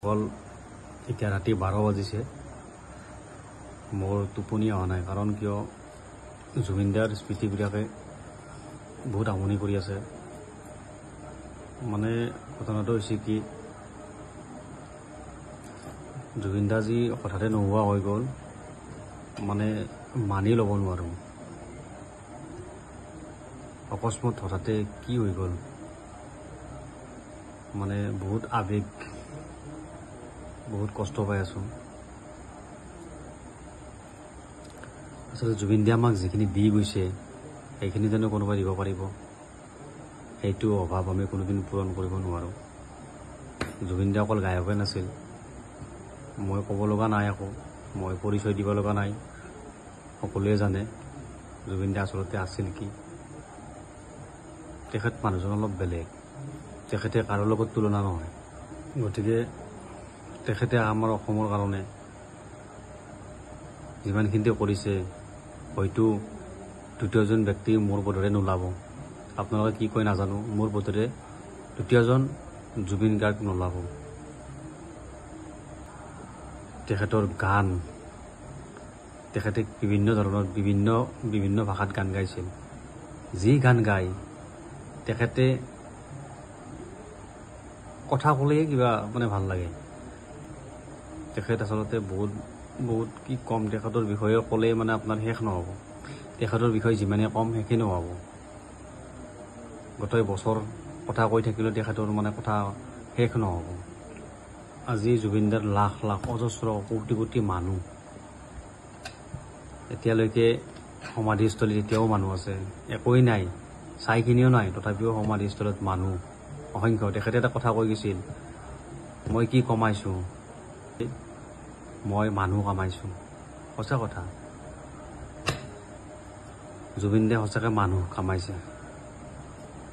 কল এতিয়া ৰাতি 12 বাজিছে মোৰ টোপনি অহা নাই কাৰণ কিয় জুবিনদাৰ স্মৃতিবিলাকে বহুত আমনি কৰি আছে মানে ঘটনাটো হৈছে কি জুবিনদা যি হঠাতে নোহোৱা হৈ গ'ল মানে মানি ল'ব নোৱাৰোঁ অকস্মাত হঠাতে কি হৈ গ'ল মানে বহুত আবেগ বহুত কষ্ট পাই আছোঁ আসলে জুবিনদাই আমাক যিখিনি দি গৈছে সেইখিনি যেন কোনোবাই দিব পাৰিব সেইটো অভাৱ আমি কোনোদিন পূৰণ কৰিব নোৱাৰোঁ জুবিনদা অকল গায়কে নাছিল মই ক'ব লগা নাই আকৌ মই পৰিচয় দিব লগা নাই সকলোৱে জানে জুবিনদা আচলতে আছিল কি তেখেত মানুহজন অলপ বেলেগ তেখেতে কাৰো লগত তুলনা নহয় গতিকে তেখেতে আমাৰ অসমৰ কাৰণে যিমানখিনি কৰিছে হয়তো দ্বিতীয়জন ব্যক্তি মোৰ বোধেৰে নোলাব আপোনালোকে কি কয় নাজানো মোৰ বোধেৰে দ্বিতীয়জন জুবিন গাৰ্গ নোলাব তেখেতৰ গান তেখেতে বিভিন্ন ধৰণৰ বিভিন্ন ভাষাত গান গাইছিল যি গান গায় তেখেতে কথা ক'লেই কিবা মানে ভাল লাগে তেখেত আচলতে বহুত কি কম তেখেতৰ বিষয়ে ক'লে মানে আপোনাৰ শেষ নহ'ব তেখেতৰ বিষয়ে যিমানে কম শেষে নহ'ব গোটেই বছৰ কথা কৈ থাকিলেও তেখেতৰ মানে কথা শেষ নহ'ব আজি জুবিনদাৰ লাখ লাখ অজস্ৰ কোটি কোটি মানুহ এতিয়ালৈকে সমাধিস্থলীত এতিয়াও মানুহ আছে একোৱেই নাই চাইখিনিও নাই তথাপিও সমাধিস্থলত মানুহ অসংখ্য তেখেতে এটা কথা কৈ গৈছিল মই কি কমাইছোঁ মই মানুহ কামাইছোঁ সঁচা কথা জুবিনদাই সঁচাকৈ মানুহ কামাইছে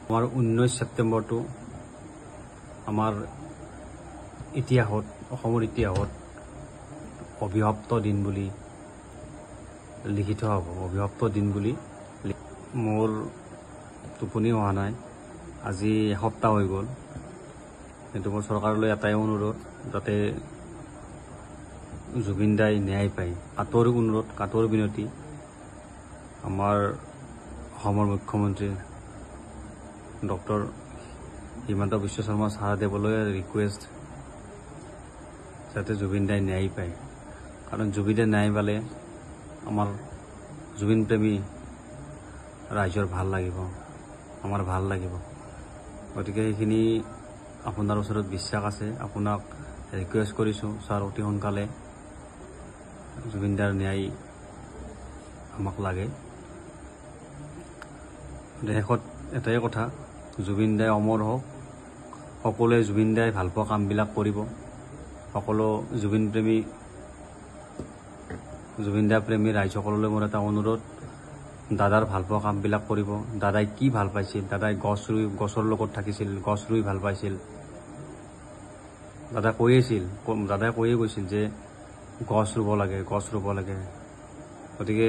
আমাৰ 19 ছেপ্টেম্বৰটো আমাৰ ইতিহাসত অসমৰ ইতিহাসত অভিশপ্ত দিন বুলি লিখি থোৱা হ'ব অভিশপ্ত দিন বুলি মোৰ টোপনি অহা নাই আজি এসপ্তাহ হৈ গ'ল কিন্তু মোৰ চৰকাৰলৈ এটাই অনুৰোধ যাতে জুবিনদাই ন্যায় পায় কাতৰ অনুৰোধ কাতৰ বিনতি আমাৰ অসমৰ মুখ্যমন্ত্ৰী ডক্টৰ হিমন্ত বিশ্ব শৰ্মা ছাৰদেৱলৈ ৰিকুৱেষ্ট যাতে জুবিনদাই ন্যায় পায় কাৰণ জুবিনে ন্যায় পালে আমাৰ জুবিন প্ৰেমী ৰাইজৰ ভাল লাগিব আমাৰ ভাল লাগিব গতিকে সেইখিনি আপোনাৰ ওচৰত বিশ্বাস আছে আপোনাক ৰিকুৱেষ্ট কৰিছোঁ ছাৰ অতি সোনকালে জুবিনদাৰ ন্যায় আমাক লাগে শেষত এটাই কথা জুবিনদাই অমৰ হওক সকলোৱে জুবিনদাই ভাল পোৱা কামবিলাক কৰিব সকলো জুবিনদা প্ৰেমী ৰাইজসকললৈ মোৰ এটা অনুৰোধ দাদাৰ ভাল পোৱা কামবিলাক কৰিব দাদাই কি ভাল পাইছিল দাদাই গছৰ লগত থাকিছিল গছ ৰুই ভাল পাইছিল দাদাই কৈয়ে গৈছিল যে গছ ৰুব লাগে গতিকে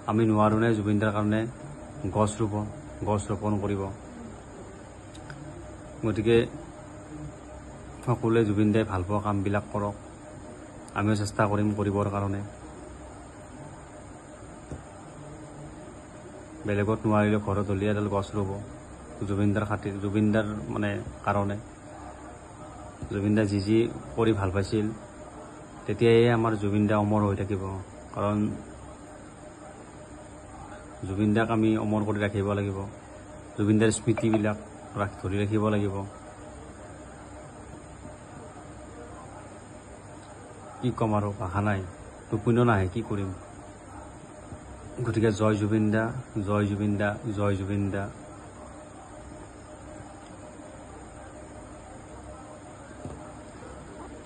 আমি নোৱাৰোঁ নে জুবিনদাৰ কাৰণে গছ ৰোপণ কৰিব গতিকে সকলোৱে জুবিনদাই ভাল পোৱা কামবিলাক কৰক আমিও চেষ্টা কৰিম কৰিবৰ কাৰণে বেলেগত নোৱাৰিলেও ঘৰত হ'লে এডাল গছ ৰুব জুবিনদাৰ খাতিৰ জুবিনদাৰ মানে কাৰণে জুবিনদাই যি কৰি ভাল পাইছিল তেতিয়াই আমাৰ জুবিনদা অমৰ হৈ থাকিব কাৰণ জুবিনদাক আমি অমৰ কৰি ৰাখিব লাগিব জুবিনদাৰ স্মৃতিবিলাক ধৰি ৰাখিব লাগিব কি ক'ম আৰু ভাষা নাই টোপনিও নাহে কি কৰিম গতিকে জয় জুবিনদা জয় জুবিনদা জয় জুবিনদা